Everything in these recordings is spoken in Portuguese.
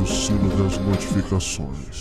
o sino das notificações.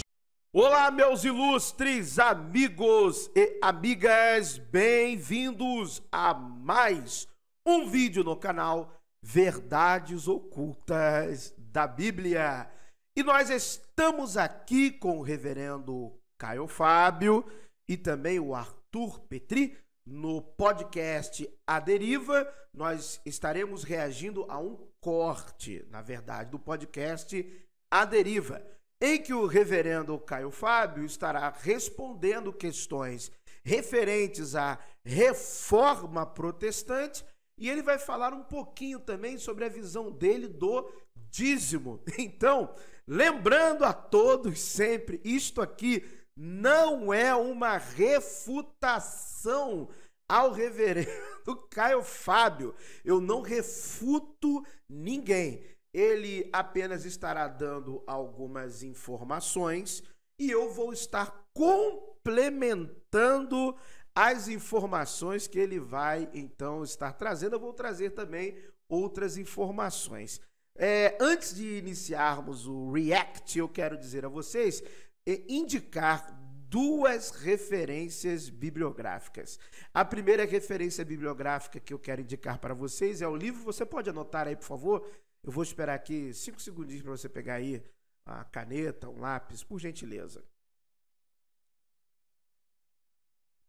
Olá, meus ilustres amigos e amigas, bem-vindos a mais um vídeo no canal Verdades Ocultas da Bíblia. E nós estamos aqui com o reverendo Caio Fábio e também o Arthur Petri no podcast A Deriva. Nós estaremos reagindo a um corte, na verdade, do podcast A Deriva, em que o reverendo Caio Fábio estará respondendo questões referentes à reforma protestante e ele vai falar um pouquinho também sobre a visão dele do dízimo. Então, lembrando a todos sempre, isto aqui não é uma refutação ao reverendo Caio Fábio. Eu não refuto ninguém. Ele apenas estará dando algumas informações e eu vou estar complementando as informações que ele vai então estar trazendo. Eu vou trazer também outras informações. Antes de iniciarmos o react, eu quero dizer a vocês, indicar duas referências bibliográficas. A primeira referência bibliográfica que eu quero indicar para vocês é o livro. Você pode anotar aí, por favor? Eu vou esperar aqui 5 segundinhos para você pegar aí a caneta, um lápis, por gentileza.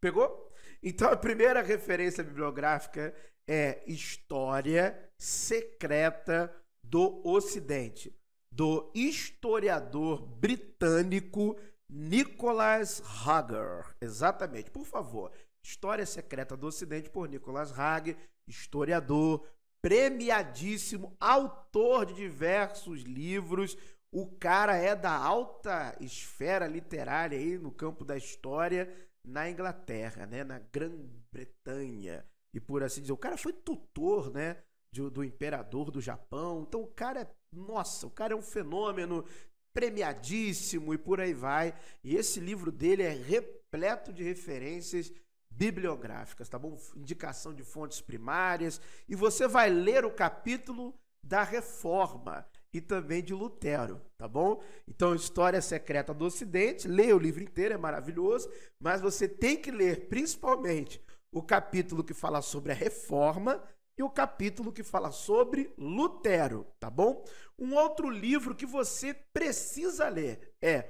Pegou? Então, a primeira referência bibliográfica é História Secreta do Ocidente, do historiador britânico Nicholas Hager. Exatamente, por favor. História Secreta do Ocidente, por Nicholas Hager, historiador, premiadíssimo, autor de diversos livros. O cara é da alta esfera literária aí no campo da história na Inglaterra, né, na Grã-Bretanha, e por assim dizer. O cara foi tutor, né, do imperador do Japão. Então o cara o cara é um fenômeno, premiadíssimo e por aí vai. E esse livro dele é repleto de referências bibliográficas, tá bom? Indicação de fontes primárias. E você vai ler o capítulo da Reforma e também de Lutero, tá bom? Então, História Secreta do Ocidente, leia o livro inteiro, é maravilhoso, mas você tem que ler principalmente o capítulo que fala sobre a Reforma e o capítulo que fala sobre Lutero, tá bom? Um outro livro que você precisa ler é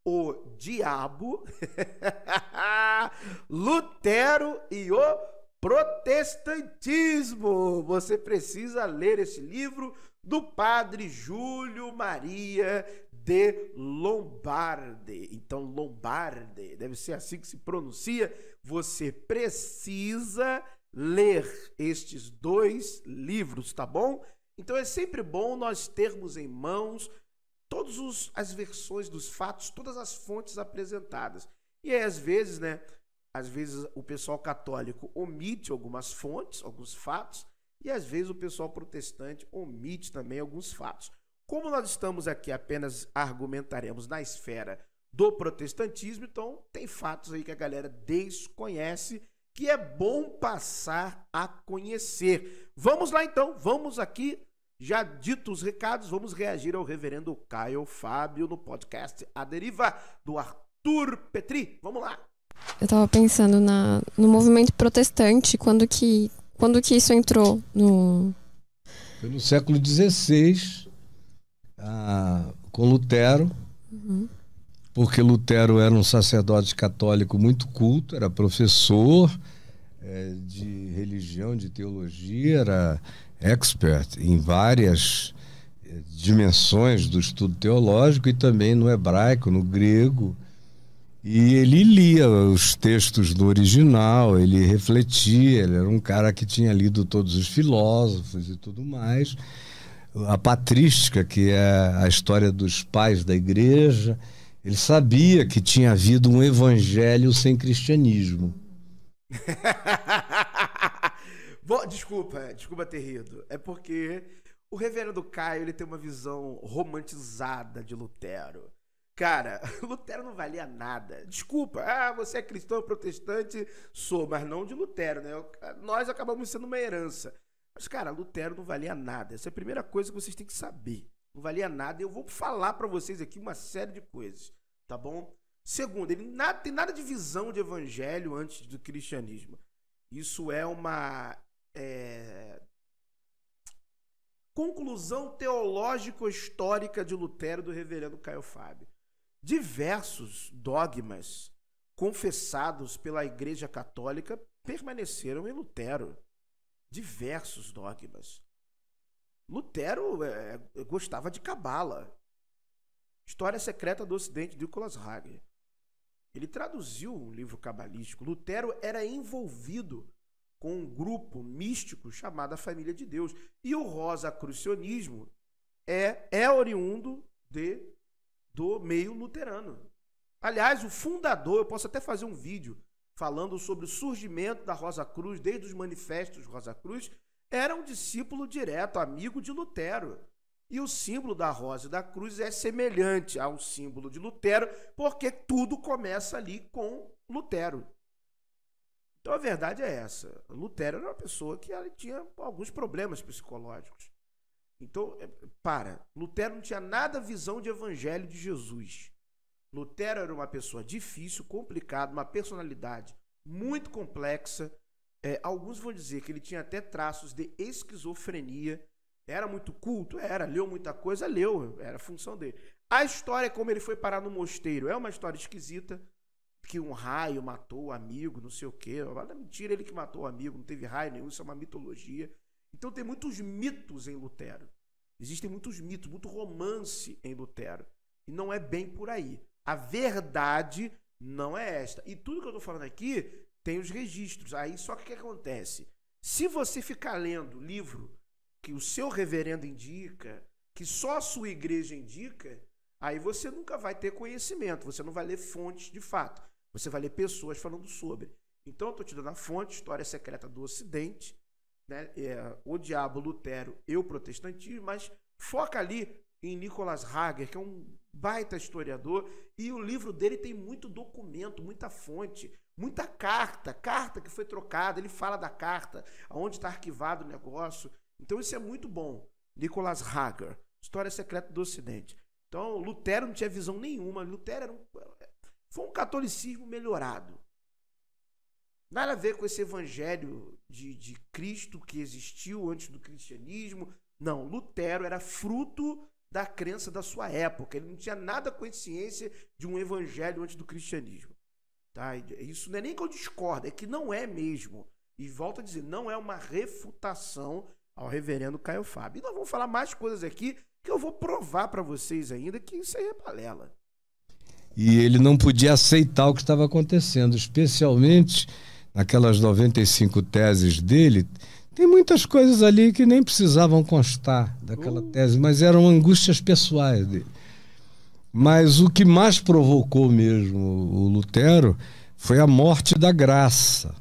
O Diabo, Lutero e o Protestantismo. Você precisa ler esse livro do padre Júlio Maria de Lombardi. Então, Lombardi, deve ser assim que se pronuncia. Você precisa ler estes dois livros, tá bom? Então é sempre bom nós termos em mãos todas as versões dos fatos, todas as fontes apresentadas. E aí, às vezes, o pessoal católico omite algumas fontes, alguns fatos, e às vezes o pessoal protestante omite também alguns fatos. Como nós estamos aqui apenas argumentaremos na esfera do protestantismo, então tem fatos aí que a galera desconhece, que é bom passar a conhecer. Vamos lá então, vamos aqui, já dito os recados, vamos reagir ao reverendo Caio Fábio no podcast A Deriva, do Arthur Petri. Vamos lá. Eu tava pensando no movimento protestante, quando que isso entrou no... Foi no século XVI, com Lutero, porque Lutero era um sacerdote católico muito culto, era professor de religião, de teologia, era expert em várias dimensões do estudo teológico e também no hebraico, no grego. E ele lia os textos no original, ele refletia, ele era um cara que tinha lido todos os filósofos e tudo mais. A patrística, que é a história dos pais da igreja, ele sabia que tinha havido um evangelho sem cristianismo. Desculpa ter rido. É porque o reverendo Caio, ele tem uma visão romantizada de Lutero. Cara, Lutero não valia nada. Desculpa, você é cristão protestante? Sou, mas não de Lutero, né? Nós acabamos sendo uma herança. Mas, cara, Lutero não valia nada. Essa é a primeira coisa que vocês têm que saber. Não valia nada. Eu vou falar para vocês aqui uma série de coisas, tá bom? Segundo, ele tem nada de visão de evangelho antes do cristianismo. Isso é uma conclusão teológico-histórica de Lutero do reverendo Caio Fábio. Diversos dogmas confessados pela Igreja Católica permaneceram em Lutero. Diversos dogmas. Lutero gostava de cabala. História Secreta do Ocidente, de Nicholas Hager. Ele traduziu um livro cabalístico. Lutero era envolvido com um grupo místico chamado a Família de Deus. E o rosacrucianismo é oriundo do meio luterano. Aliás, o fundador, eu posso até fazer um vídeo falando sobre o surgimento da Rosa Cruz, desde os manifestos Rosa Cruz, era um discípulo direto, amigo de Lutero. E o símbolo da rosa e da cruz é semelhante ao símbolo de Lutero, porque tudo começa ali com Lutero. Então a verdade é essa. Lutero era uma pessoa que tinha alguns problemas psicológicos. Então, Lutero não tinha nada visão de evangelho de Jesus. Lutero era uma pessoa difícil, complicada, uma personalidade muito complexa. Alguns vão dizer que ele tinha até traços de esquizofrenia. Era muito culto? Leu muita coisa? Leu, era a função dele. A história, como ele foi parar no mosteiro, é uma história esquisita, que um raio matou o amigo, não sei o quê. Mentira, ele que matou o amigo, não teve raio nenhum, isso é uma mitologia. Então tem muitos mitos em Lutero. Existem muitos mitos, muito romance em Lutero. E não é bem por aí. A verdade não é esta. E tudo que eu estou falando aqui tem os registros. Aí só que o que acontece? Se você ficar lendo livro que o seu reverendo indica, que só a sua igreja indica, aí você nunca vai ter conhecimento, você não vai ler fontes de fato, você vai ler pessoas falando sobre. Então eu estou te dando a fonte, História Secreta do Ocidente, né? O Diabo, Lutero e o Protestantismo, mas foca ali em Nicholas Hager, que é um baita historiador, e o livro dele tem muito documento, muita fonte, muita carta que foi trocada, ele fala da carta, onde está arquivado o negócio. Então isso é muito bom. Nicholas Hager, História Secreta do Ocidente. Então Lutero não tinha visão nenhuma. Lutero foi um catolicismo melhorado. Nada a ver com esse evangelho de Cristo que existiu antes do cristianismo. Não, Lutero era fruto da crença da sua época. Ele não tinha nada consciência de um evangelho antes do cristianismo. Tá? Isso não é nem que eu discordo, é que não é mesmo. E volto a dizer, não é uma refutação ao reverendo Caio Fábio. E nós vamos falar mais coisas aqui que eu vou provar para vocês ainda que isso aí é balela. E ele não podia aceitar o que estava acontecendo, especialmente naquelas 95 teses dele. Tem muitas coisas ali que nem precisavam constar daquela tese, mas eram angústias pessoais dele. Mas o que mais provocou mesmo o Lutero foi a morte da graça.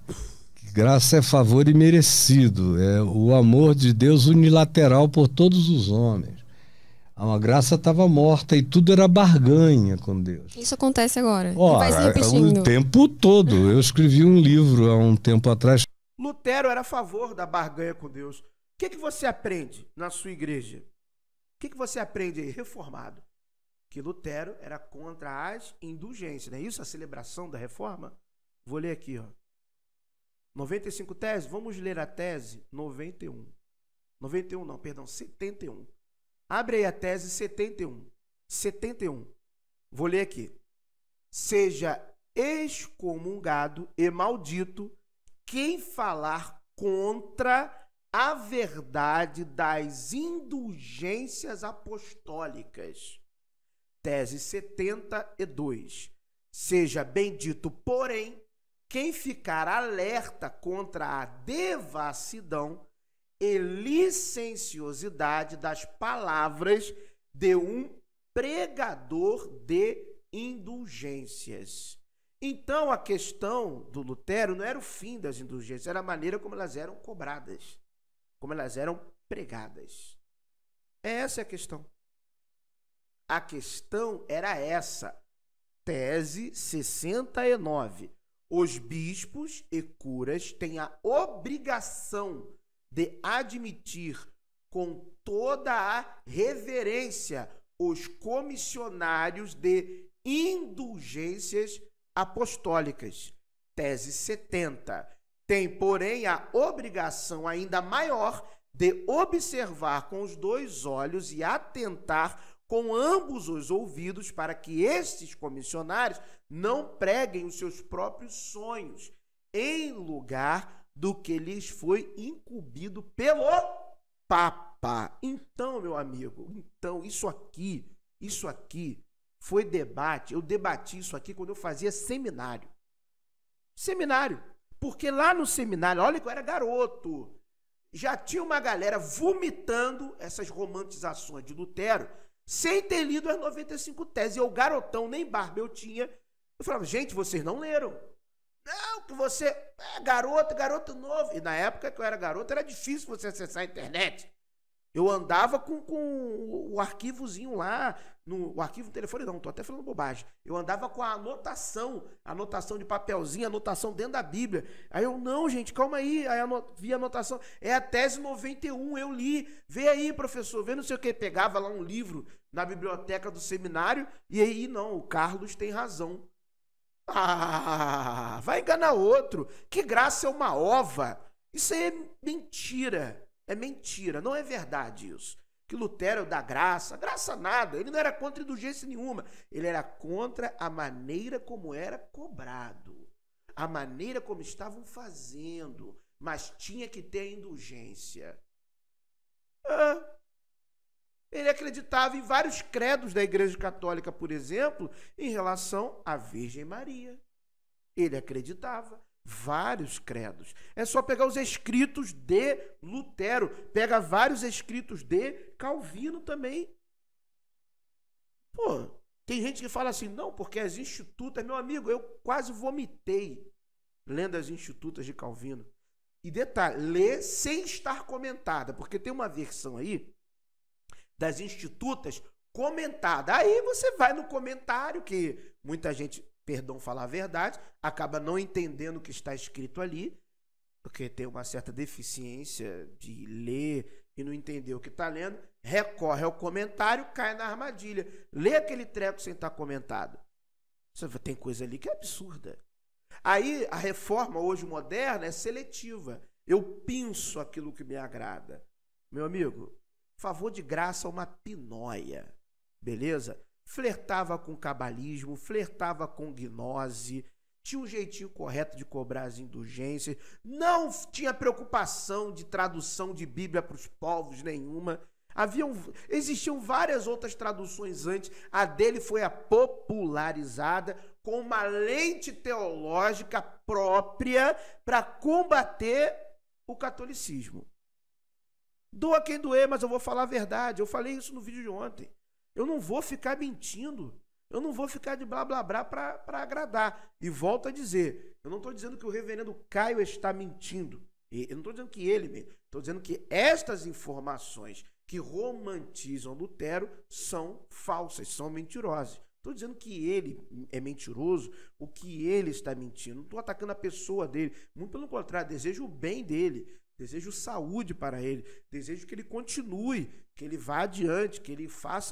Graça é favor imerecido, é o amor de Deus unilateral por todos os homens. A graça estava morta e tudo era barganha com Deus. Isso acontece agora. Vai se repetindo. O tempo todo. Eu escrevi um livro há um tempo atrás. Lutero era a favor da barganha com Deus. O que você aprende na sua igreja? O que você aprende aí, reformado? Que Lutero era contra as indulgências, não é isso? A celebração da reforma? Vou ler aqui, ó. 95 teses, vamos ler a tese 91. 91 não, perdão, 71. Abre aí a tese 71. 71. Vou ler aqui. Seja excomungado e maldito quem falar contra a verdade das indulgências apostólicas. Tese 72. Seja bendito, porém, quem ficar alerta contra a devassidão e licenciosidade das palavras de um pregador de indulgências. Então, a questão do Lutero não era o fim das indulgências, era a maneira como elas eram cobradas, como elas eram pregadas. Essa é a questão. A questão era essa. Tese 69. Os bispos e curas têm a obrigação de admitir com toda a reverência os comissionários de indulgências apostólicas. Tese 70. Tem, porém, a obrigação ainda maior de observar com os dois olhos e atentar com ambos os ouvidos para que estes comissionários não preguem os seus próprios sonhos em lugar do que lhes foi incumbido pelo Papa. Então, meu amigo, isso aqui foi debate. Eu debati isso aqui quando eu fazia seminário. Porque lá no seminário, olha que eu era garoto, já tinha uma galera vomitando essas romantizações de Lutero sem ter lido as 95 teses. E eu, garotão, nem barba eu tinha. Eu falava, gente, vocês não leram. Não, que você é garoto novo. E na época que eu era garoto, era difícil você acessar a internet. Eu andava com o arquivozinho lá, o arquivo do telefone não, tô até falando bobagem. Eu andava com a anotação de papelzinho, anotação dentro da Bíblia. Aí eu, não, gente, calma aí. Aí vi a anotação, é a tese 91, eu li. Vê aí, professor, vê não sei o que. Pegava lá um livro na biblioteca do seminário, e aí, não, o Carlos tem razão. Ah, vai enganar outro. Que graça é uma ova. Isso aí é mentira. É mentira, não é verdade isso. Que Lutero dá graça nada. Ele não era contra indulgência nenhuma. Ele era contra a maneira como era cobrado. A maneira como estavam fazendo. Mas tinha que ter a indulgência. Ele acreditava em vários credos da Igreja Católica, por exemplo, em relação à Virgem Maria. Ele acreditava. Vários credos. É só pegar os escritos de Lutero. Pega vários escritos de Calvino também. Pô, tem gente que fala assim, não, porque as institutas... Meu amigo, eu quase vomitei lendo as institutas de Calvino. E detalhe, lê sem estar comentada, porque tem uma versão aí das institutas comentada. Aí você vai no comentário, que muita gente... perdão falar a verdade, acaba não entendendo o que está escrito ali, porque tem uma certa deficiência de ler e não entender o que está lendo, recorre ao comentário, cai na armadilha. Lê aquele treco sem estar comentado. Tem coisa ali que é absurda. Aí a reforma hoje moderna é seletiva. Eu pinço aquilo que me agrada. Meu amigo, favor de graça, uma pinóia. Beleza? Flertava com cabalismo, flertava com gnose, tinha um jeitinho correto de cobrar as indulgências, não tinha preocupação de tradução de Bíblia para os povos nenhuma. Existiam várias outras traduções antes, a dele foi a popularizada com uma lente teológica própria para combater o catolicismo. Doa quem doer, mas eu vou falar a verdade, eu falei isso no vídeo de ontem. Eu não vou ficar mentindo. Eu não vou ficar de blá blá blá para agradar. E volto a dizer, eu não estou dizendo que o reverendo Caio está mentindo. Eu não estou dizendo que ele mesmo. Estou dizendo que estas informações que romantizam Lutero são falsas, são mentirosas. Estou dizendo que ele é mentiroso, o que ele está mentindo. Não estou atacando a pessoa dele. Muito pelo contrário, desejo o bem dele. Desejo saúde para ele, desejo que ele continue, que ele vá adiante, que ele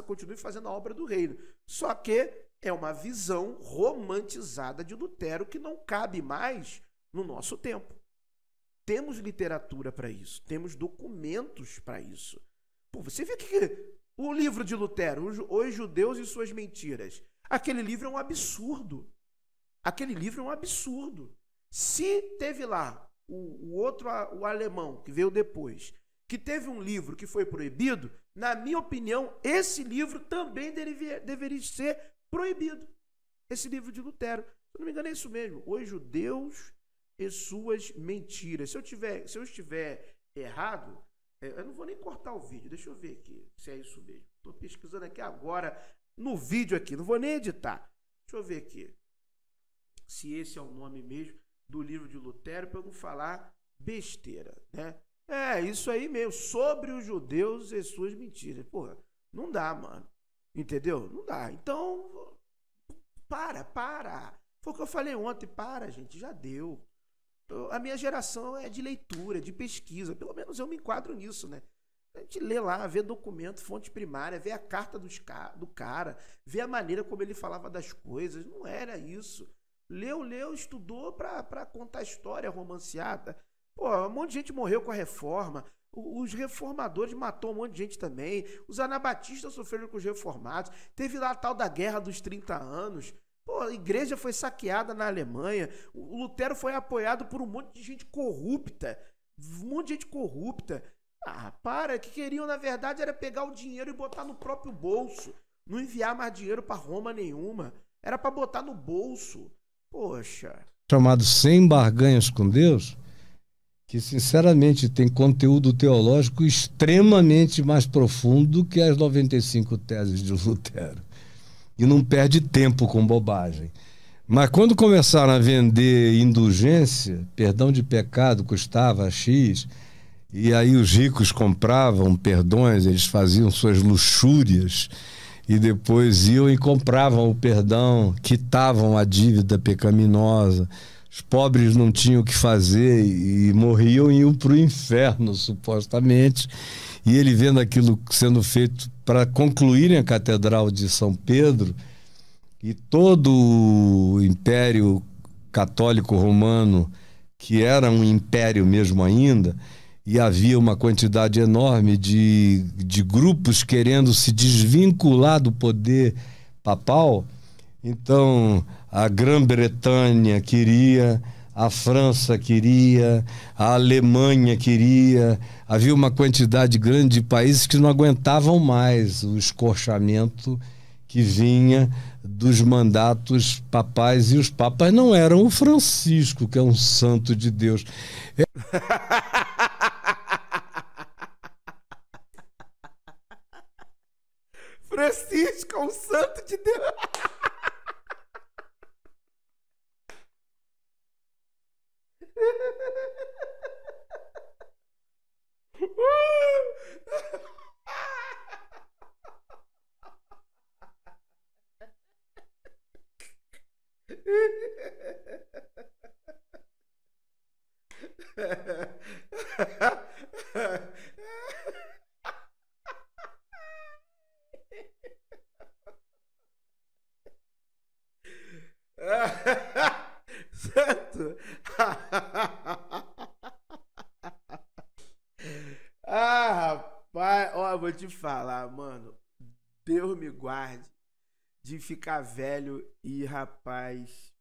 continue fazendo a obra do reino. Só que é uma visão romantizada de Lutero que não cabe mais no nosso tempo. Temos literatura para isso, temos documentos para isso. Pô, você vê que o livro de Lutero, Os Judeus e Suas Mentiras, aquele livro é um absurdo. Aquele livro é um absurdo. Se teve lá o alemão, que veio depois, que teve um livro que foi proibido, na minha opinião, esse livro também deveria ser proibido. Esse livro de Lutero. Se eu não me engano, é isso mesmo. Os Judeus e Suas Mentiras. Se eu estiver errado, eu não vou nem cortar o vídeo. Deixa eu ver aqui se é isso mesmo. Estou pesquisando aqui agora, no vídeo aqui. Não vou nem editar. Deixa eu ver aqui se esse é o nome mesmo do livro de Lutero, para eu não falar besteira, né? É, isso aí mesmo, sobre os judeus e suas mentiras. Porra, não dá, mano. Entendeu? Não dá. Então, para. Foi o que eu falei ontem, gente, já deu. A minha geração é de leitura, de pesquisa, pelo menos eu me enquadro nisso, né? A gente lê lá, vê documento, fonte primária, vê a carta do cara, vê a maneira como ele falava das coisas. Não era isso. Leu, estudou pra contar a história romanceada. Pô, um monte de gente morreu com a reforma. Os reformadores matou um monte de gente também. Os anabatistas sofreram com os reformados. Teve lá a tal da Guerra dos 30 anos. Pô, a igreja foi saqueada na Alemanha. O Lutero foi apoiado por um monte de gente corrupta. Um monte de gente corrupta. Ah, para. O que queriam, na verdade, era pegar o dinheiro e botar no próprio bolso. Não enviar mais dinheiro para Roma nenhuma. Era para botar no bolso. Poxa. Chamado Sem Barganhas com Deus, que sinceramente tem conteúdo teológico extremamente mais profundo que as 95 teses de Lutero. E não perde tempo com bobagem. Mas quando começaram a vender indulgência, perdão de pecado custava X, e aí os ricos compravam perdões, eles faziam suas luxúrias, e depois iam e compravam o perdão, quitavam a dívida pecaminosa. Os pobres não tinham o que fazer e morriam e iam para o inferno, supostamente. E ele vendo aquilo sendo feito para concluírem a Catedral de São Pedro, e todo o Império Católico Romano, que era um império mesmo ainda, e havia uma quantidade enorme de grupos querendo se desvincular do poder papal. Então, a Grã-Bretanha queria, a França queria, a Alemanha queria. Havia uma quantidade grande de países que não aguentavam mais o escorchamento que vinha dos mandatos papais. E os papas não eram o Francisco, que é um santo de Deus. Francisco é um santo de Deus. Santo. Rapaz, ó, vou te falar, mano. Deus me guarde de ficar velho e, rapaz.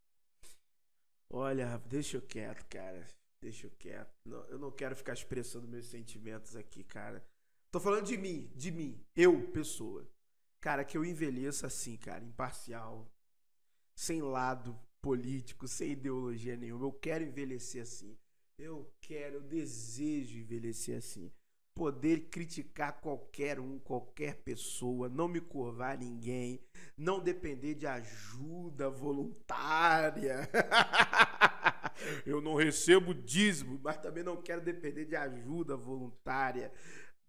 Olha, deixa eu quieto, cara. Deixa eu quieto. Não, eu não quero ficar expressando meus sentimentos aqui, cara. Tô falando de mim. Eu, pessoa. Cara, que eu envelheça assim, cara, imparcial. Sem lado político, sem ideologia nenhuma. Eu quero envelhecer assim. Eu desejo envelhecer assim. Poder criticar qualquer um, qualquer pessoa, não me curvar a ninguém, não depender de ajuda voluntária. Eu não recebo dízimo, mas também não quero depender de ajuda voluntária.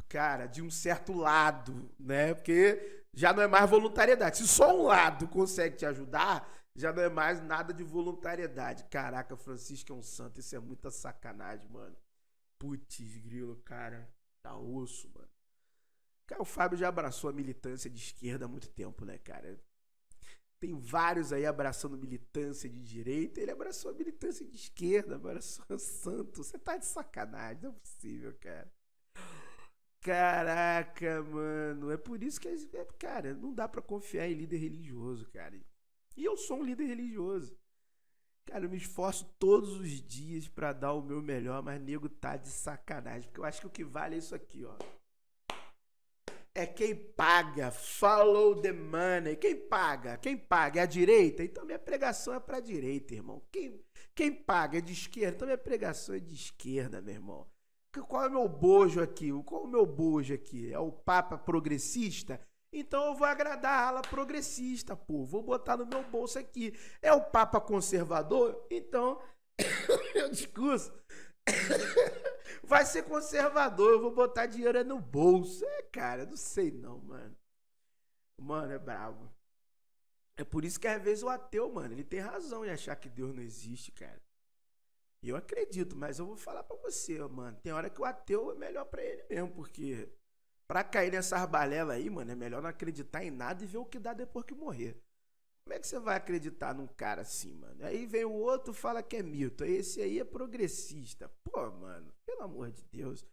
Cara, de um certo lado, né? Porque já não é mais voluntariedade. Se só um lado consegue te ajudar, já não é mais nada de voluntariedade. Caraca, Francisco é um santo. Isso é muita sacanagem, mano. Putz, grilo, cara. Tá osso, mano. Cara, o Fábio já abraçou a militância de esquerda há muito tempo, né, cara? Tem vários aí abraçando militância de direita. Ele abraçou a militância de esquerda, abraçou o santo. Você tá de sacanagem. Não é possível, cara. Caraca, mano. É por isso que, cara, não dá pra confiar em líder religioso, cara. E eu sou um líder religioso. Cara, eu me esforço todos os dias pra dar o meu melhor, mas nego tá de sacanagem. Porque eu acho que o que vale é isso aqui, ó. É quem paga. Follow the money. Quem paga? Quem paga é a direita? Então minha pregação é pra direita, irmão. Quem paga é de esquerda? Então minha pregação é de esquerda, meu irmão. Qual é o meu bojo aqui? Qual é o meu bojo aqui? É o Papa progressista? Então eu vou agradar a ala progressista, pô. Vou botar no meu bolso aqui. É o Papa conservador? Então, meu discurso vai ser conservador. Eu vou botar dinheiro no bolso. Cara, não sei não, mano. Mano, é brabo. É por isso que às vezes o ateu, mano, ele tem razão em achar que Deus não existe, cara. E eu acredito, mas eu vou falar pra você, mano. Tem hora que o ateu é melhor pra ele mesmo, porque Pra cair nessas balelas aí, mano, é melhor não acreditar em nada e ver o que dá depois que morrer. Como é que você vai acreditar num cara assim, mano? Aí vem o outro, fala que é mito. Esse aí é progressista. Pô, mano, pelo amor de Deus.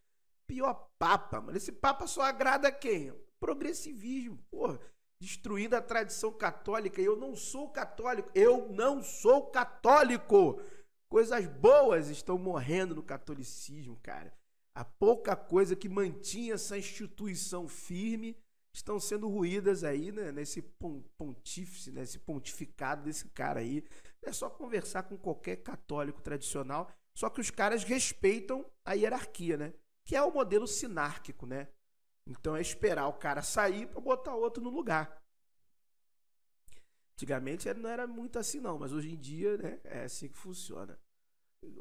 Pior papa, mano. Esse papa só agrada quem? Progressivismo, pô. Destruindo a tradição católica. E eu não sou católico. Eu não sou católico. Coisas boas estão morrendo no catolicismo, cara. A pouca coisa que mantinha essa instituição firme estão sendo ruídas aí, né, nesse pontífice, nesse pontificado desse cara aí. É só conversar com qualquer católico tradicional, só que os caras respeitam a hierarquia, né? Que é o modelo sinárquico, né? Então é esperar o cara sair para botar outro no lugar. Antigamente não era muito assim não, mas hoje em dia, né, é assim que funciona.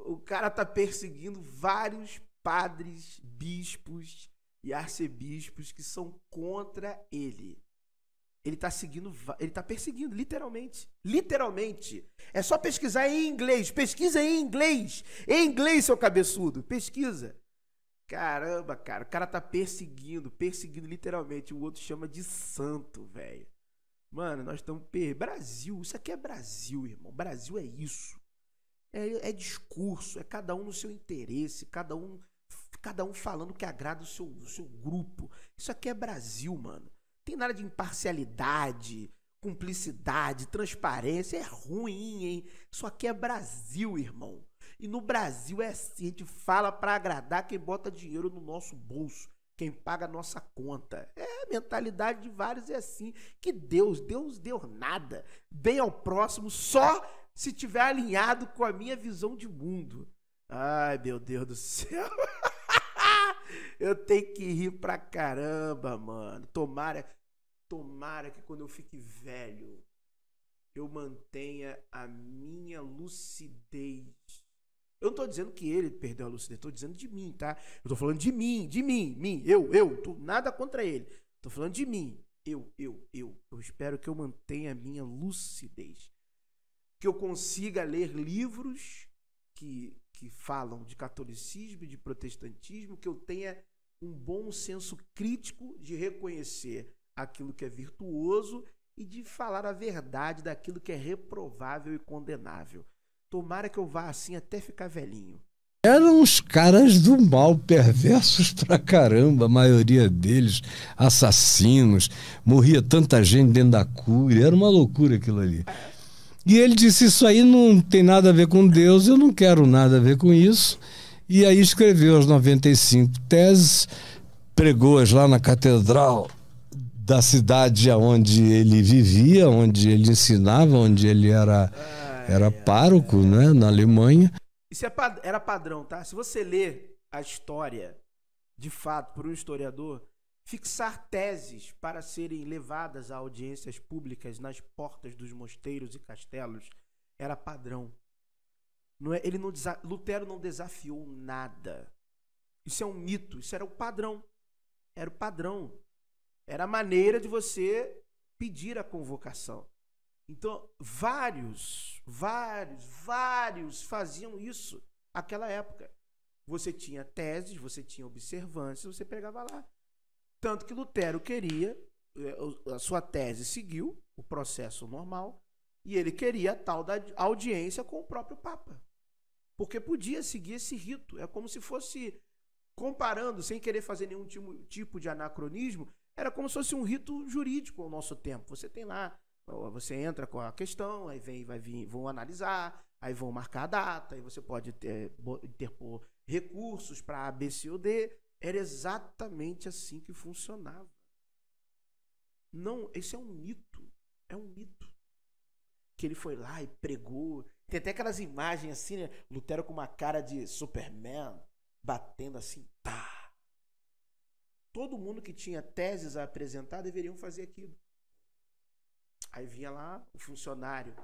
O cara tá perseguindo vários padres, bispos e arcebispos que são contra ele. Ele tá perseguindo, literalmente. Literalmente. É só pesquisar em inglês. Pesquisa em inglês. Em inglês, seu cabeçudo. Pesquisa. Caramba, cara. O cara tá perseguindo literalmente. O outro chama de santo, velho. Mano, nós estamos... Brasil. Isso aqui é Brasil, irmão. Brasil é isso. É discurso. É cada um no seu interesse. Cada um falando que agrada o seu grupo. Isso aqui é Brasil, mano. Tem nada de imparcialidade, cumplicidade, transparência. É ruim, hein? Isso aqui é Brasil, irmão. E no Brasil é assim, a gente fala pra agradar quem bota dinheiro no nosso bolso, quem paga a nossa conta. É, a mentalidade de vários é assim. Que Deus deu nada. Bem ao próximo só se tiver alinhado com a minha visão de mundo. Ai, meu Deus do céu. Eu tenho que rir pra caramba, mano. Tomara que quando eu fique velho, eu mantenha a minha lucidez. Eu não tô dizendo que ele perdeu a lucidez, tô dizendo de mim, tá? Eu tô falando de mim, eu. Nada contra ele. Tô falando de mim. Eu espero que eu mantenha a minha lucidez. Que eu consiga ler livros que falam de catolicismo e de protestantismo, que eu tenha um bom senso crítico de reconhecer aquilo que é virtuoso e de falar a verdade daquilo que é reprovável e condenável. Tomara que eu vá assim até ficar velhinho. Eram uns caras do mal, perversos pra caramba, a maioria deles, assassinos, morria tanta gente dentro da cúria, era uma loucura aquilo ali. E ele disse, isso aí não tem nada a ver com Deus, eu não quero nada a ver com isso. E aí escreveu as 95 teses, pregou-as lá na catedral da cidade onde ele vivia, onde ele ensinava, onde ele era pároco, né, na Alemanha. Isso era padrão, tá? Se você ler a história, de fato, por um historiador, fixar teses para serem levadas a audiências públicas nas portas dos mosteiros e castelos era padrão. Lutero não desafiou nada. Isso é um mito, isso era o padrão. Era o padrão. Era a maneira de você pedir a convocação. Então, vários faziam isso naquela época. Você tinha teses, você tinha observâncias, você pegava lá. Tanto que Lutero queria, a sua tese seguiu o processo normal, e ele queria a tal da audiência com o próprio Papa. Porque podia seguir esse rito. É como se fosse, comparando, sem querer fazer nenhum tipo de anacronismo, era como se fosse um rito jurídico ao nosso tempo. Você tem lá, você entra com a questão, aí vão analisar, aí vão marcar a data, aí você pode interpor recursos para A, B, C ou D. Era exatamente assim que funcionava. Não, esse é um mito. É um mito. Que ele foi lá e pregou. Tem até aquelas imagens assim, né? Lutero com uma cara de Superman, batendo assim, tá. Todo mundo que tinha teses a apresentar deveriam fazer aquilo. Aí vinha lá o funcionário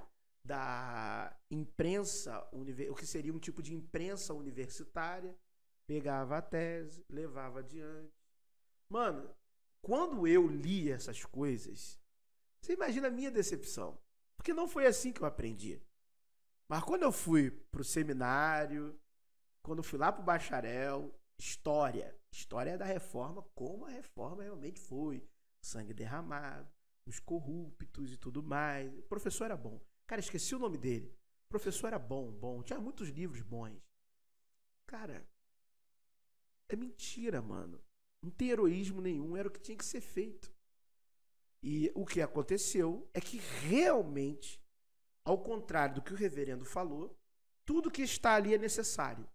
da imprensa, o que seria um tipo de imprensa universitária, pegava a tese, levava adiante. Mano, quando eu li essas coisas, você imagina a minha decepção. Porque não foi assim que eu aprendi. Mas quando eu fui pro seminário, quando eu fui lá pro bacharel, História. História da reforma, como a reforma realmente foi. Sangue derramado, os corruptos e tudo mais. O professor era bom. Cara, esqueci o nome dele. O professor era bom. Tinha muitos livros bons. Cara, é mentira, mano. Não tem heroísmo nenhum, era o que tinha que ser feito. E o que aconteceu é que realmente, ao contrário do que o reverendo falou, tudo que está ali é necessário.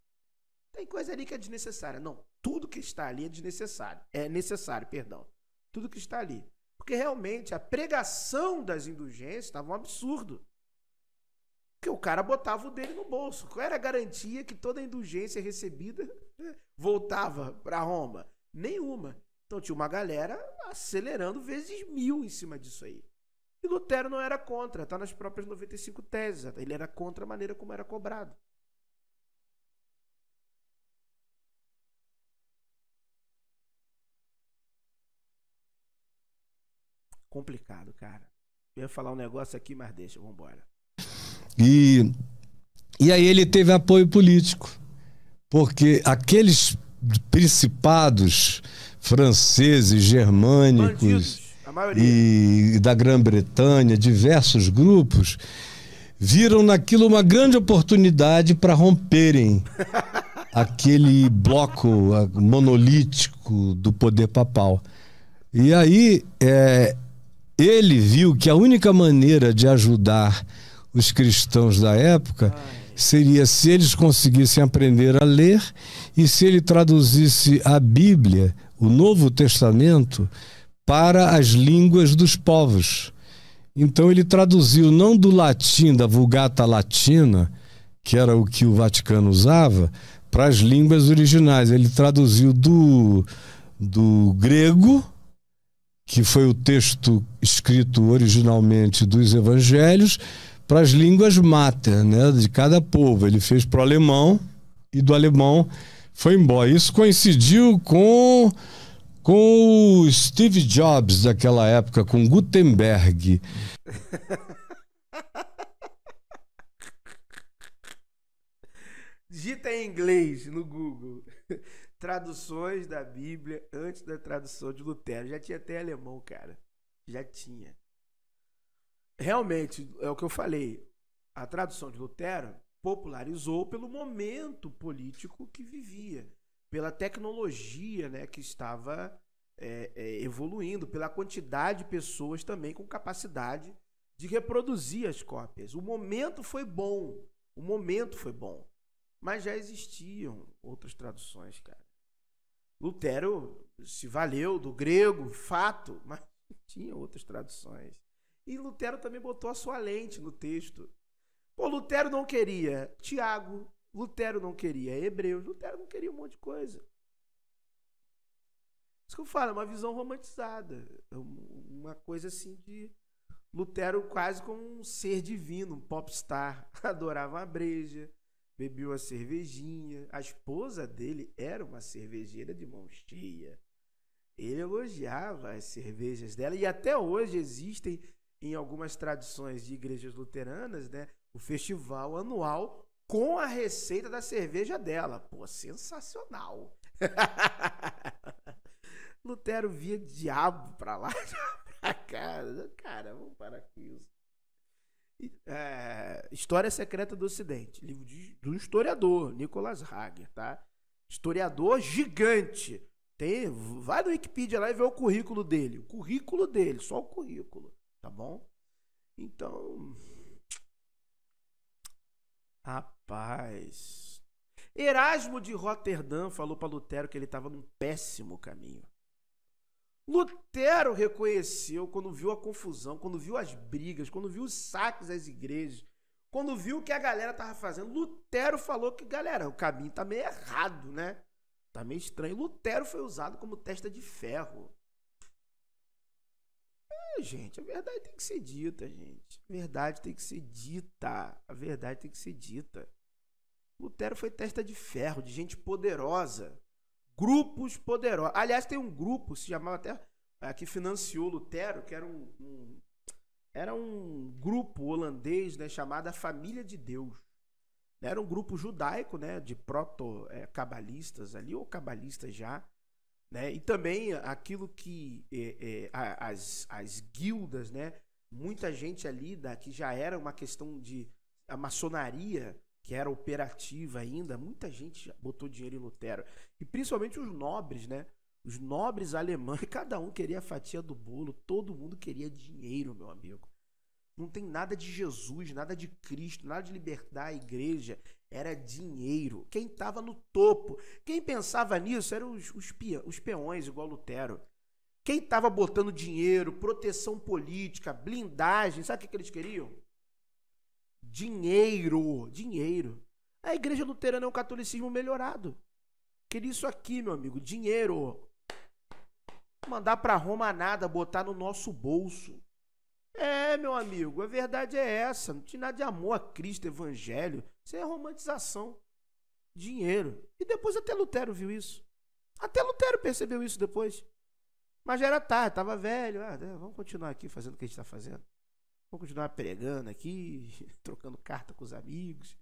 Tem coisa ali que é desnecessária. Não, tudo que está ali é desnecessário. É necessário, perdão. Tudo que está ali. Porque realmente a pregação das indulgências estava um absurdo. Porque o cara botava o dele no bolso. Qual era a garantia que toda a indulgência recebida voltava para Roma? Nenhuma. Então tinha uma galera acelerando vezes 1000 em cima disso aí. E Lutero não era contra, está nas próprias 95 teses. Ele era contra a maneira como era cobrado. Complicado, cara. Eu ia falar um negócio aqui, mas deixa, vambora. E aí ele teve apoio político, porque aqueles principados franceses, germânicos, bandidos, a maioria, e da Grã-Bretanha, diversos grupos, viram naquilo uma grande oportunidade para romperem aquele bloco monolítico do poder papal. E aí ele viu que a única maneira de ajudar os cristãos da época seria se eles conseguissem aprender a ler e se ele traduzisse a Bíblia, o Novo Testamento, para as línguas dos povos. Então ele traduziu não do latim, da Vulgata Latina, que era o que o Vaticano usava, para as línguas originais. Ele traduziu do grego, que foi o texto escrito originalmente dos evangelhos, para as línguas mater, né, de cada povo. Ele fez para o alemão e do alemão foi embora. Isso coincidiu com o Steve Jobs daquela época, com Gutenberg. Digita em inglês no Google. Traduções da Bíblia antes da tradução de Lutero. Já tinha até alemão, cara. Já tinha. Realmente, é o que eu falei. A tradução de Lutero popularizou pelo momento político que vivia, pela tecnologia, né, que estava evoluindo, pela quantidade de pessoas também com capacidade de reproduzir as cópias. O momento foi bom. Mas já existiam outras traduções, cara. Lutero se valeu do grego, fato, mas tinha outras traduções. E Lutero também botou a sua lente no texto. Pô, Lutero não queria Tiago, Lutero não queria Hebreus, Lutero não queria um monte de coisa. Isso que eu falo, é uma visão romantizada. Uma coisa assim de Lutero quase como um ser divino, um popstar. Adorava a breja, bebia uma cervejinha. A esposa dele era uma cervejeira de mão cheia. Ele elogiava as cervejas dela e até hoje existem em algumas tradições de igrejas luteranas, né, o festival anual com a receita da cerveja dela. Pô, sensacional. Lutero via diabo pra lá, pra cá. Cara, vamos parar com isso. História Secreta do Ocidente, livro do historiador Nicholas Hager, tá? Historiador gigante. Vai no Wikipedia lá e vê o currículo dele. Só o currículo, tá bom? Então, rapaz, Erasmo de Roterdã falou para Lutero que ele estava num péssimo caminho. Lutero reconheceu quando viu a confusão, quando viu as brigas, quando viu os saques às igrejas, quando viu o que a galera tava fazendo. Lutero falou que, galera, o caminho tá meio errado, né? Tá meio estranho. Lutero foi usado como testa de ferro. Gente, a verdade tem que ser dita, gente. A verdade tem que ser dita. Lutero foi testa de ferro, de gente poderosa. Grupos poderosos. Aliás, tem um grupo, se chamava até, que financiou Lutero, que era um grupo holandês, né, chamado a Família de Deus. Era um grupo judaico, né, de proto-cabalistas ali, ou cabalistas já, né, e também aquilo que as guildas, né, muita gente ali que já era uma questão de a maçonaria, que era operativa ainda, muita gente botou dinheiro em Lutero, e principalmente os nobres, né, os nobres alemães, cada um queria a fatia do bolo, todo mundo queria dinheiro, meu amigo. Não tem nada de Jesus, nada de Cristo, nada de libertar a igreja. Era dinheiro. Quem estava no topo, quem pensava nisso eram os peões, igual Lutero. Quem estava botando dinheiro, proteção política, blindagem, sabe o que eles queriam? Dinheiro. Dinheiro. A igreja luterana é um catolicismo melhorado. Queria isso aqui, meu amigo, dinheiro. Mandar para Roma nada, botar no nosso bolso. Meu amigo, a verdade é essa. Não tinha nada de amor a Cristo, evangelho. Isso é romantização. Dinheiro. E depois até Lutero viu isso. Até Lutero percebeu isso depois. Mas já era tarde, estava velho. Vamos continuar aqui fazendo o que a gente está fazendo. Vamos continuar pregando aqui, trocando carta com os amigos.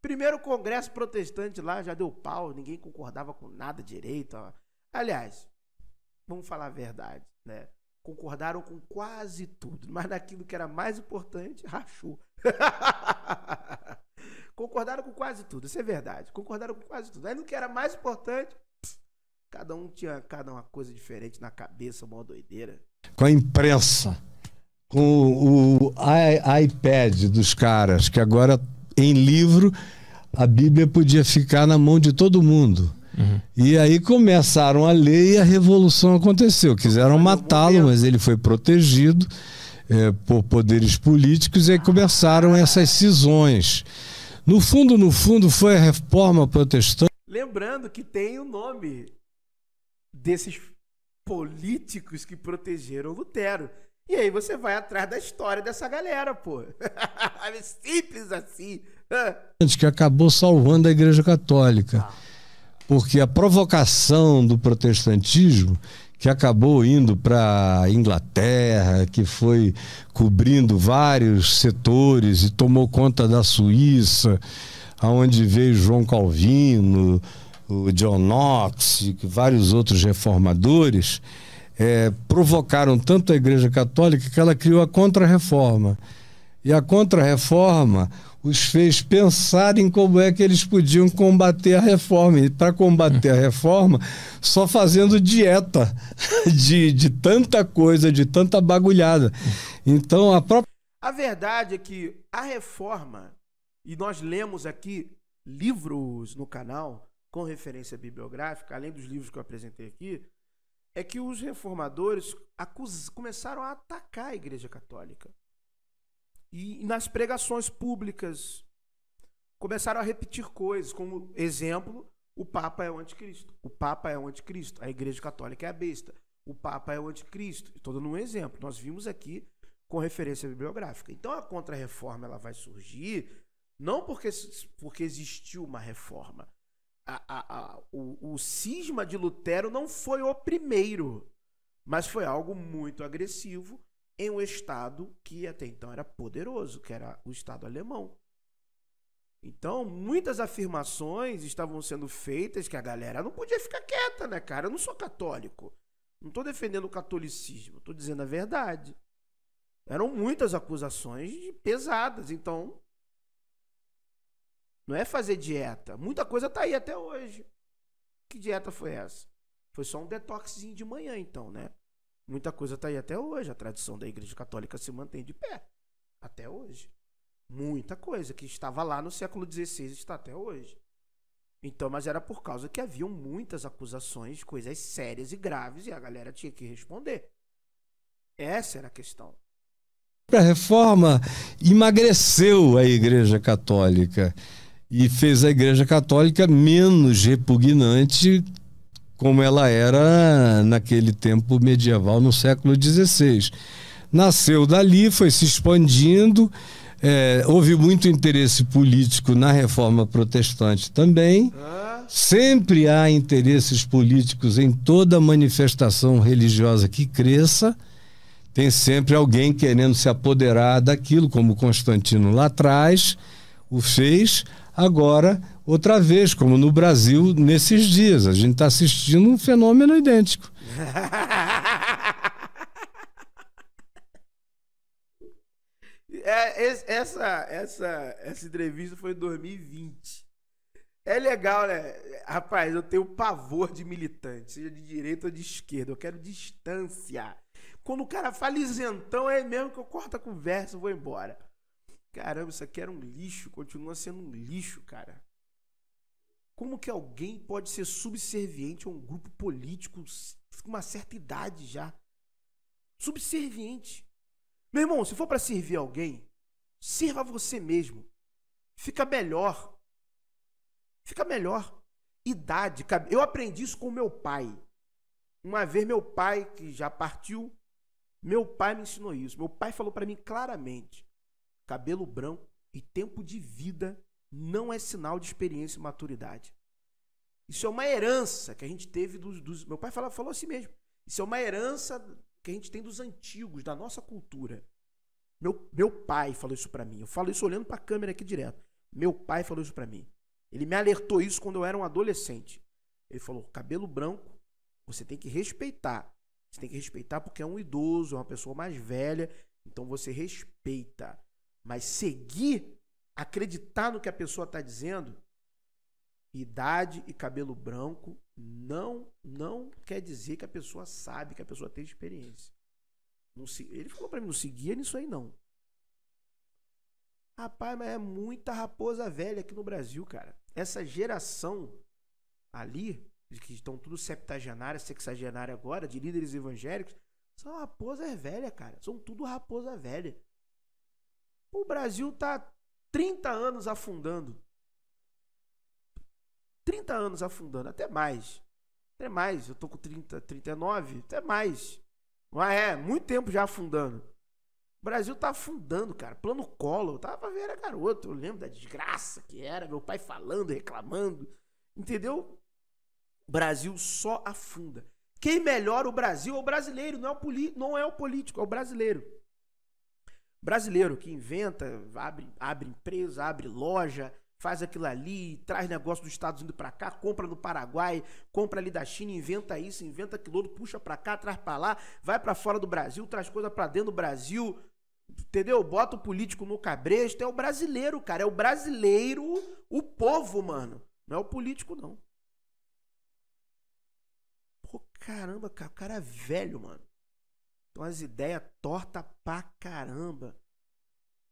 Primeiro congresso protestante lá já deu pau, ninguém concordava com nada direito. Ó. Aliás, vamos falar a verdade, né? Concordaram com quase tudo, mas naquilo que era mais importante, rachou. Concordaram com quase tudo, isso é verdade. Concordaram com quase tudo. Aí no que era mais importante, cada um tinha uma coisa diferente na cabeça, uma doideira. Com a imprensa, com o iPad dos caras, que agora em livro a Bíblia podia ficar na mão de todo mundo. Uhum. E aí começaram a ler e a revolução aconteceu. Quiseram matá-lo, mas ele foi protegido por poderes políticos, e aí começaram essas cisões. No fundo, foi a reforma protestante. Lembrando que tem o nome desses políticos que protegeram Lutero. E aí você vai atrás da história dessa galera, pô. É simples assim. Que acabou salvando a Igreja Católica. Porque a provocação do protestantismo, que acabou indo para a Inglaterra, que foi cobrindo vários setores e tomou conta da Suíça, aonde veio João Calvino, o John Knox e vários outros reformadores, provocaram tanto a Igreja Católica que ela criou a Contra-Reforma. E a Contra-Reforma os fez pensar em como é que eles podiam combater a reforma. E para combater a reforma, só fazendo dieta de tanta coisa, de tanta bagulhada. Então, a verdade é que a reforma, e nós lemos aqui livros no canal com referência bibliográfica, além dos livros que eu apresentei aqui, é que os reformadores começaram a atacar a Igreja Católica. E nas pregações públicas começaram a repetir coisas, como exemplo, o Papa é o anticristo. O Papa é o anticristo. A Igreja Católica é a besta. O Papa é o anticristo. Estou dando um exemplo. Nós vimos aqui com referência bibliográfica. Então a Contra-Reforma ela vai surgir não porque existiu uma reforma. O cisma de Lutero não foi o primeiro, mas foi algo muito agressivo em um Estado que até então era poderoso, que era o Estado alemão. Então, muitas afirmações estavam sendo feitas que a galera não podia ficar quieta, né, cara? Eu não sou católico. Não estou defendendo o catolicismo, estou dizendo a verdade. Eram muitas acusações pesadas, então não é fazer dieta. Muita coisa está aí até hoje. Que dieta foi essa? Foi só um detoxzinho de manhã, então, né? Muita coisa está aí até hoje. A tradição da Igreja Católica se mantém de pé. Até hoje. Muita coisa que estava lá no século XVI está até hoje. Então, mas era por causa que haviam muitas acusações, coisas sérias e graves, e a galera tinha que responder. Essa era a questão. A reforma emagreceu a Igreja Católica e fez a Igreja Católica menos repugnante como ela era naquele tempo medieval, no século XVI. Nasceu dali, foi se expandindo, houve muito interesse político na Reforma Protestante também. Sempre há interesses políticos em toda manifestação religiosa que cresça. Tem sempre alguém querendo se apoderar daquilo, como Constantino lá atrás. o fez, agora, outra vez, como no Brasil, nesses dias. A gente está assistindo um fenômeno idêntico. Essa entrevista foi em 2020. É legal, né? Rapaz, eu tenho pavor de militante, seja de direita ou de esquerda. Eu quero distância. Quando o cara fala isentão, é mesmo que eu corto a conversa e vou embora. Caramba, isso aqui era um lixo, continua sendo um lixo, cara. Como que alguém pode ser subserviente a um grupo político com uma certa idade já? Subserviente. Meu irmão, se for para servir alguém, sirva você mesmo. Fica melhor. Fica melhor. Idade. Eu aprendi isso com meu pai. Uma vez meu pai, que já partiu, meu pai me ensinou isso. Meu pai falou para mim claramente: cabelo branco e tempo de vida não é sinal de experiência e maturidade. Isso é uma herança que a gente teve dos... Meu pai falou assim mesmo. Isso é uma herança que a gente tem dos antigos, da nossa cultura. Meu pai falou isso para mim. Eu falo isso olhando para a câmera aqui direto. Meu pai falou isso para mim. Ele me alertou isso quando eu era um adolescente. Ele falou: cabelo branco, você tem que respeitar. Você tem que respeitar porque é um idoso, é uma pessoa mais velha. Então você respeita. Mas seguir, acreditar no que a pessoa está dizendo, idade e cabelo branco não quer dizer que a pessoa sabe, que a pessoa tem experiência. Ele falou para mim: não seguia nisso aí não. Rapaz, mas é muita raposa velha aqui no Brasil, cara. Essa geração ali, que estão tudo septagenária, sexagenária agora, de líderes evangélicos, são raposa velha, cara. São tudo raposa velha. O Brasil tá 30 anos afundando. 30 anos afundando, até mais. Até mais, eu tô com 30, 39, até mais. Mas muito tempo já afundando. O Brasil tá afundando, cara. Plano Collor, eu tava vendo, era garoto. Eu lembro da desgraça que era, meu pai falando, reclamando. Entendeu? O Brasil só afunda. Quem melhora o Brasil é o brasileiro, não é o político, é o brasileiro. Brasileiro que inventa, abre empresa, abre loja, faz aquilo ali, traz negócio dos Estados Unidos para cá, compra no Paraguai, compra ali da China, inventa isso, inventa aquilo outro, puxa para cá, traz para lá, vai para fora do Brasil, traz coisa para dentro do Brasil, entendeu? Bota o político no cabresto. É o brasileiro, cara, é o brasileiro, o povo, mano, não é o político, não. Pô, caramba, cara, o cara é velho, mano. Então as ideias tortas pra caramba.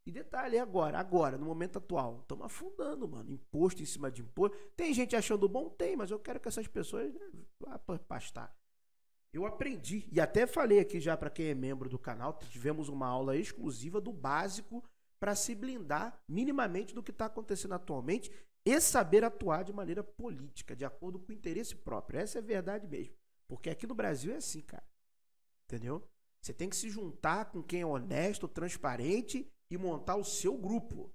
E detalhe, agora, no momento atual, estamos afundando, mano. Imposto em cima de imposto. Tem gente achando bom? Tem, mas eu quero que essas pessoas, né, vá pastar. Eu aprendi, e até falei aqui já para quem é membro do canal, tivemos uma aula exclusiva do básico para se blindar minimamente do que está acontecendo atualmente e saber atuar de maneira política, de acordo com o interesse próprio. Essa é a verdade mesmo. Porque aqui no Brasil é assim, cara. Entendeu? Você tem que se juntar com quem é honesto, transparente e montar o seu grupo.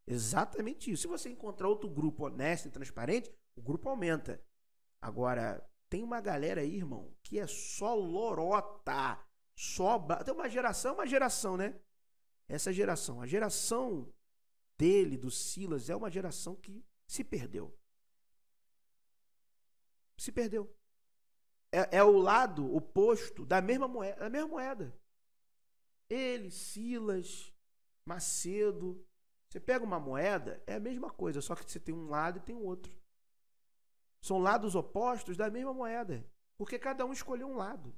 Exatamente isso. Se você encontrar outro grupo honesto e transparente, o grupo aumenta. Agora, tem uma galera aí, irmão, que é só lorota. Tem uma geração, né? Essa geração, a geração dele, do Silas, é uma geração que se perdeu. Se perdeu. É o lado oposto da mesma moeda. Ele, Silas, Macedo. Você pega uma moeda, é a mesma coisa, só que você tem um lado e tem o outro. São lados opostos da mesma moeda, porque cada um escolheu um lado.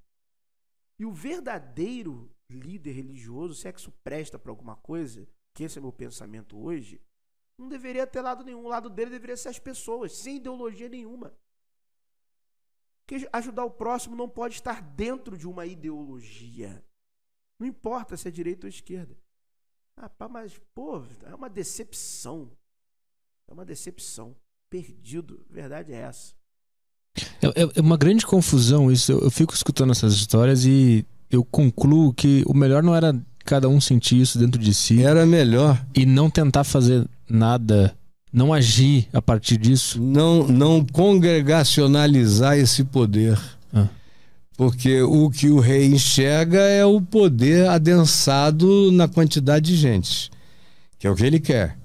E o verdadeiro líder religioso, se é que isso presta para alguma coisa, que esse é meu pensamento hoje, não deveria ter lado nenhum. O lado dele deveria ser as pessoas, sem ideologia nenhuma. Porque ajudar o próximo não pode estar dentro de uma ideologia. Não importa se é direita ou esquerda. Mas, pô, é uma decepção. É uma decepção. Perdido. A verdade é essa. É uma grande confusão isso. Eu fico escutando essas histórias e eu concluo que o melhor não era cada um sentir isso dentro de si. Era melhor. E não tentar fazer nada, não agir a partir disso. Não congregacionalizar esse poder. Porque o que o rei enxerga é o poder adensado na quantidade de gente, que é o que ele quer.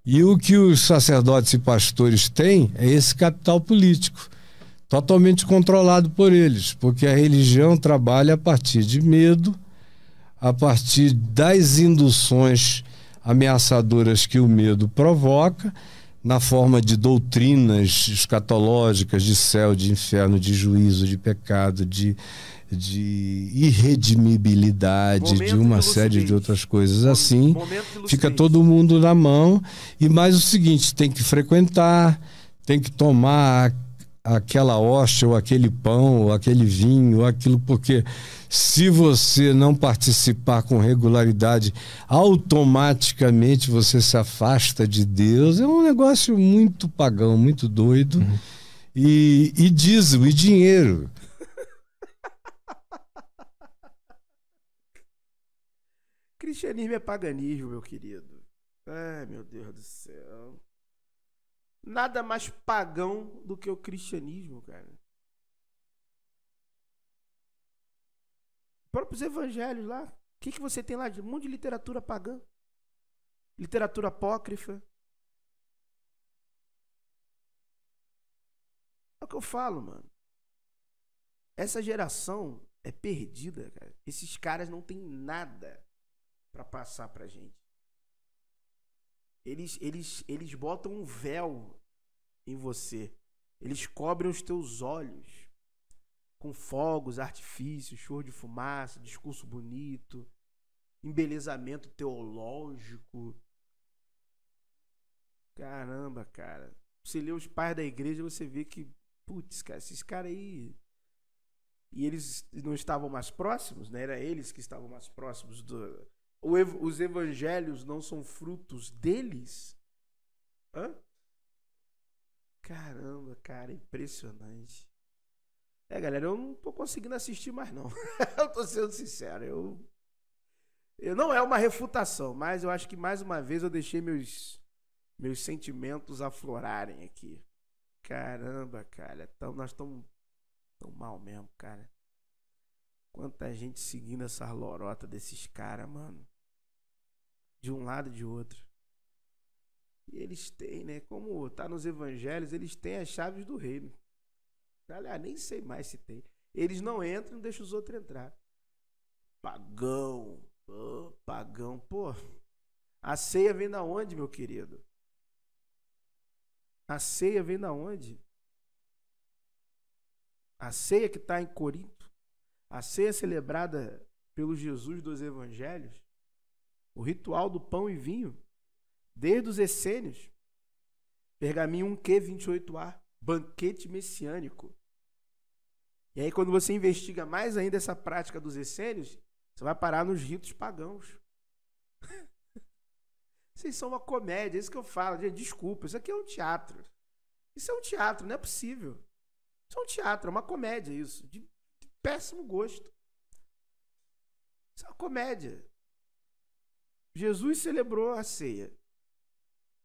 E o que os sacerdotes e pastores têm é esse capital político, totalmente controlado por eles, porque a religião trabalha a partir de medo, a partir das induções ameaçadoras que o medo provoca, na forma de doutrinas escatológicas de céu, de inferno, de juízo, de pecado, de irredimibilidade, de uma série de outras coisas assim. Fica todo mundo na mão. E mais o seguinte, tem que frequentar, tem que tomar aquela hóstia, ou aquele pão, ou aquele vinho, ou aquilo, porque se você não participar com regularidade, automaticamente você se afasta de Deus. É um negócio muito pagão, muito doido. E dízimo, e dinheiro. Cristianismo é paganismo, meu querido. Ai, meu Deus do céu. Nada mais pagão do que o cristianismo, cara. Próprios evangelhos lá. O que você tem lá? Um monte de literatura pagã. Literatura apócrifa. É o que eu falo, mano. Essa geração é perdida, cara. Esses caras não têm nada para passar pra gente. Eles botam um véu em você. Eles cobrem os teus olhos com fogos, artifícios, show de fumaça, discurso bonito, embelezamento teológico. Caramba, cara. Você lê os pais da igreja, você vê que, putz, cara, esses caras aí... E eles não estavam mais próximos, né? Era eles que estavam mais próximos do... Os evangelhos não são frutos deles? Hã? Caramba, cara, impressionante. Galera, eu não tô conseguindo assistir mais, não. Eu tô sendo sincero. Eu não é uma refutação, mas eu acho que mais uma vez eu deixei meus sentimentos aflorarem aqui. Caramba, cara. Nós estamos tão mal mesmo, cara. Quanta gente seguindo essa lorota desses caras, mano. De um lado e de outro. E eles têm, né? Como tá nos evangelhos, eles têm as chaves do reino. Aliás, nem sei mais se tem. Eles não entram, não deixam os outros entrar. Pagão. Oh, pagão. Pô, a ceia vem da onde, meu querido? A ceia vem da onde? A ceia que está em Corinto. A ceia celebrada pelo Jesus dos evangelhos. O ritual do pão e vinho. Desde os essênios. Pergaminho 1Q 28A. Banquete messiânico. E aí, quando você investiga mais ainda essa prática dos essênios, você vai parar nos ritos pagãos. Vocês são uma comédia, é isso que eu falo. Gente, desculpa, isso aqui é um teatro. Isso é um teatro, não é possível. Isso é um teatro, é uma comédia isso. De péssimo gosto. Isso é uma comédia. Jesus celebrou a ceia.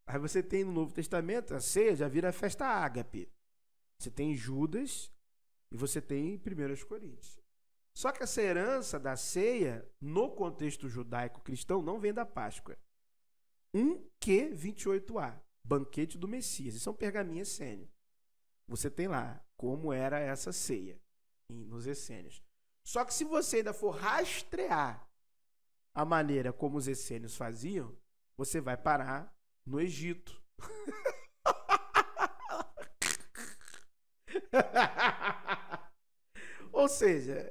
Aí você tem no Novo Testamento, a ceia já vira a festa ágape. Você tem Judas e você tem 1 Coríntios. Só que essa herança da ceia, no contexto judaico-cristão, não vem da Páscoa. 1Q 28A, banquete do Messias. Isso é um pergaminho essênio. Você tem lá como era essa ceia nos essênios. Só que se você ainda for rastrear a maneira como os essênios faziam, você vai parar no Egito. Ou seja,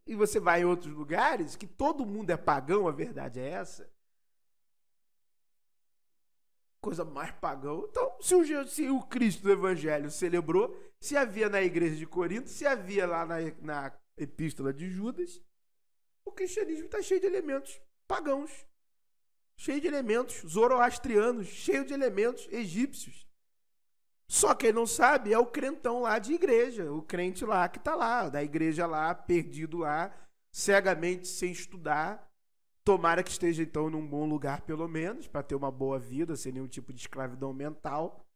e você vai em outros lugares que todo mundo é pagão, a verdade é essa. Coisa mais pagão. Então, se o Cristo do Evangelho celebrou, se havia na igreja de Corinto, se havia lá na epístola de Judas, o cristianismo está cheio de elementos pagãos, cheio de elementos zoroastrianos, cheio de elementos egípcios. Só quem não sabe é o crentão lá de igreja, o crente lá que está lá, da igreja lá, perdido lá, cegamente sem estudar. Tomara que esteja então num bom lugar pelo menos, para ter uma boa vida, sem nenhum tipo de escravidão mental.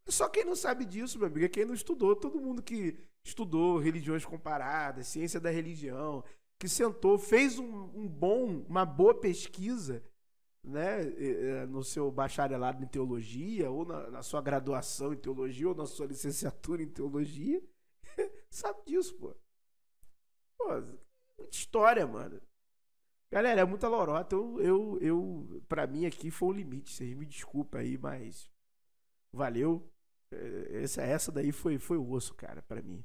Só quem não sabe disso, meu amigo, é quem não estudou. Todo mundo que estudou religiões comparadas, ciência da religião, que sentou, fez uma boa pesquisa, né, no seu bacharelado em teologia, ou na sua graduação em teologia, ou na sua licenciatura em teologia, sabe disso, pô. Pô, muita história, mano. Galera, é muita lorota. Pra mim aqui foi o limite. Vocês me desculpem aí, mas valeu. Essa daí foi o osso, cara, pra mim.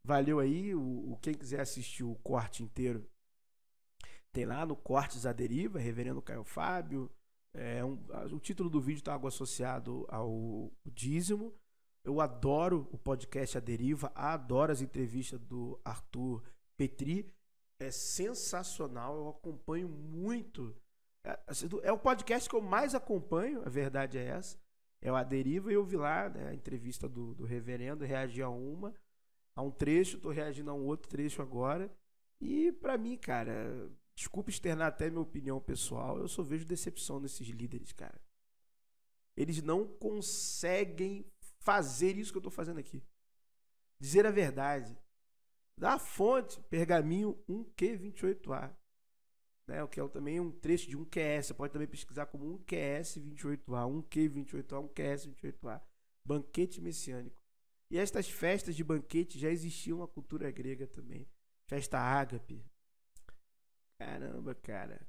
Valeu aí. Quem quiser assistir o corte inteiro, tem lá no Cortes à Deriva, Reverendo Caio Fábio. O título do vídeo tá algo associado ao dízimo. Eu adoro o podcast A Deriva, adoro as entrevistas do Arthur Petri. É sensacional, eu acompanho muito. É o podcast que eu mais acompanho, a verdade é essa. É o A Deriva, e eu vi lá, né, a entrevista do reverendo, reagi a um trecho, tô reagindo a um outro trecho agora. E pra mim, cara, desculpa externar até minha opinião pessoal, eu só vejo decepção nesses líderes, cara. Eles não conseguem fazer isso que eu tô fazendo aqui. Dizer a verdade. Da fonte, Pergaminho 1Q28A. Né, o que é também um trecho de 1QS. Você pode também pesquisar como 1QS28A, 1Q28A, 1QS28A. Banquete messiânico. E estas festas de banquete já existiam na cultura grega também. Festa ágape. Caramba, cara.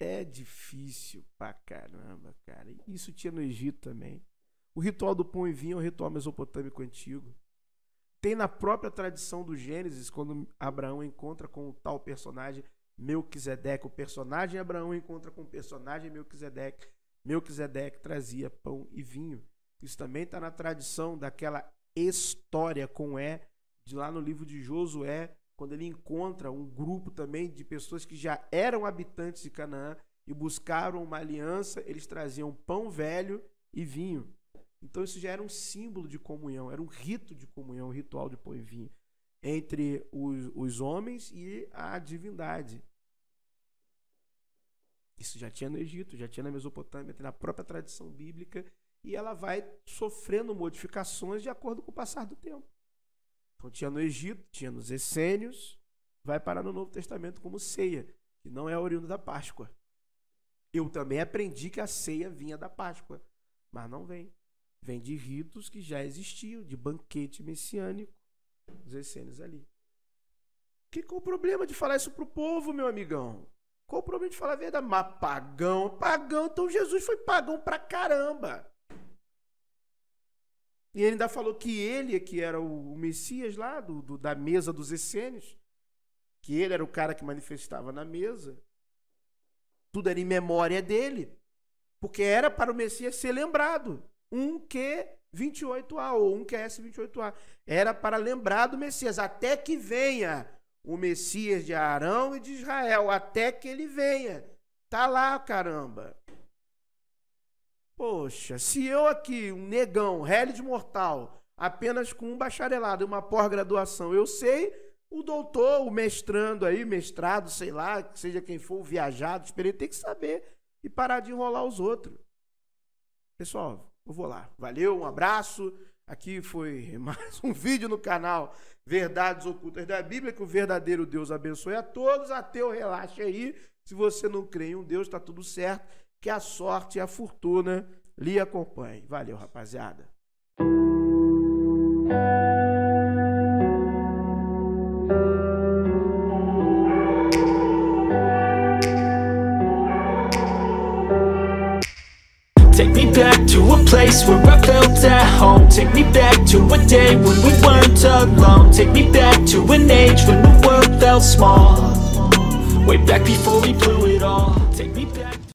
É difícil pra caramba, cara. Isso tinha no Egito também. O ritual do pão e vinho é um ritual mesopotâmico antigo. Tem na própria tradição do Gênesis, quando Abraão encontra com o tal personagem Melquisedeque. O personagem Abraão encontra com o personagem Melquisedeque. Melquisedeque trazia pão e vinho. Isso também está na tradição daquela história com de lá no livro de Josué, quando ele encontra um grupo também de pessoas que já eram habitantes de Canaã e buscaram uma aliança. Eles traziam pão velho e vinho. Então isso já era um símbolo de comunhão, era um rito de comunhão, um ritual de pão e vinho entre os homens e a divindade. Isso já tinha no Egito, já tinha na Mesopotâmia, tem na própria tradição bíblica, e ela vai sofrendo modificações de acordo com o passar do tempo. Então tinha no Egito, tinha nos essênios, vai parar no Novo Testamento como ceia, que não é oriundo da Páscoa. Eu também aprendi que a ceia vinha da Páscoa, mas não vem. Vem de ritos que já existiam, de banquete messiânico, dos essênios ali. Qual o problema de falar isso pro povo, meu amigão? Qual o problema de falar a verdade? Mas pagão, então Jesus foi pagão pra caramba. E ele ainda falou que ele, que era o Messias lá, da mesa dos essênios, que ele era o cara que manifestava na mesa. Tudo era em memória dele, porque era para o Messias ser lembrado. 1Q28A ou 1QS28A. Era para lembrar do Messias, até que venha o Messias de Arão e de Israel, até que ele venha. Tá lá, caramba. Poxa, se eu aqui, um negão, réu de mortal, apenas com um bacharelado e uma pós-graduação, eu sei, o doutor, o mestrando aí, mestrado, sei lá, seja quem for, o viajado, experiente, tem que saber e parar de enrolar os outros. Pessoal, eu vou lá. Valeu, um abraço. Aqui foi mais um vídeo no canal Verdades Ocultas da Bíblia. Que o verdadeiro Deus abençoe a todos. Ateu, relaxe aí. Se você não crê em um Deus, tá tudo certo. Que a sorte e a fortuna lhe acompanhem. Valeu, rapaziada. Take me back to a place where I felt at home. Take me back to a day when we weren't alone. Take me back to an age when the world felt small. Way back before we blew it all. Take